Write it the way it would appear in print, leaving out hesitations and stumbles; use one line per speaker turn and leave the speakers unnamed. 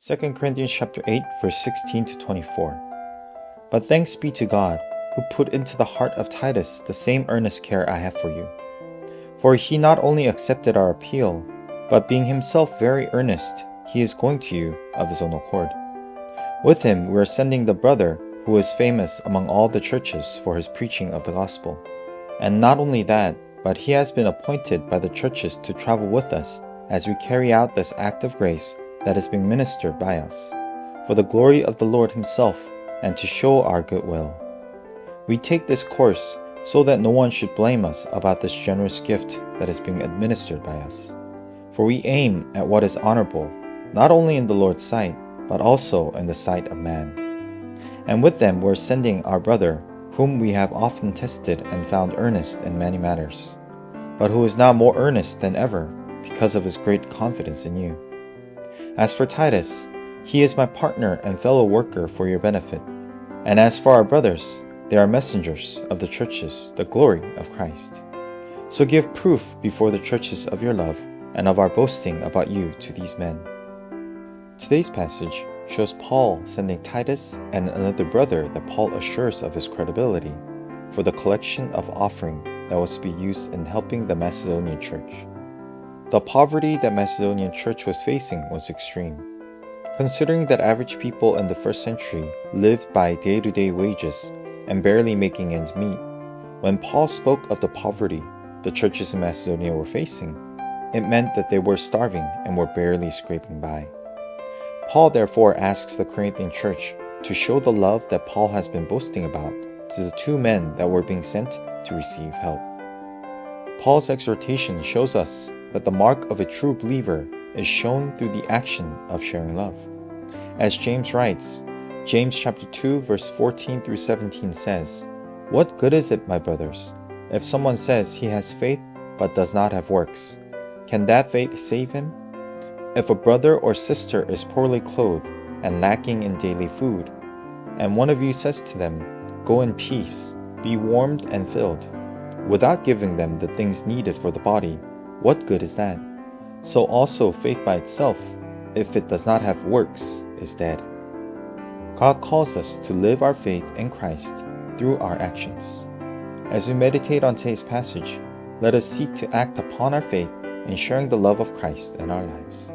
2 Corinthians chapter 8, verse 16 to 24. But thanks be to God, who put into the heart of Titus the same earnest care I have for you. For he not only accepted our appeal, but being himself very earnest, he is going to you of his own accord. With him we are sending the brother who is famous among all the churches for his preaching of the gospel. And not only that, but he has been appointed by the churches to travel with us as we carry out this act of grace that is being ministered by us, for the glory of the Lord himself and to show our goodwill. We take this course so that no one should blame us about this generous gift that is being administered by us. For we aim at what is honorable, not only in the Lord's sight, but also in the sight of man. And with them we are sending our brother, whom we have often tested and found earnest in many matters, but who is now more earnest than ever because of his great confidence in you. As for Titus, he is my partner and fellow worker for your benefit. And as for our brothers, they are messengers of the churches, the glory of Christ. So give proof before the churches of your love and of our boasting about you to these men. Today's passage shows Paul sending Titus and another brother that Paul assures of his credibility for the collection of offering that was to be used in helping the Macedonian church. The poverty that Macedonian church was facing was extreme. Considering that average people in the first century lived by day-to-day wages and barely making ends meet, when Paul spoke of the poverty the churches in Macedonia were facing, it meant that they were starving and were barely scraping by. Paul therefore asks the Corinthian church to show the love that Paul has been boasting about to the two men that were being sent to receive help. Paul's exhortation shows us that the mark of a true believer is shown through the action of sharing love. As James writes, James chapter 2 verse 14 through 17 says, "What good is it, my brothers, if someone says he has faith but does not have works? Can that faith save him? If a brother or sister is poorly clothed and lacking in daily food, and one of you says to them, 'Go in peace, be warmed and filled,' without giving them the things needed for the body, what good is that? So also faith by itself, if it does not have works, is dead." God calls us to live our faith in Christ through our actions. As we meditate on today's passage, let us seek to act upon our faith in sharing the love of Christ in our lives.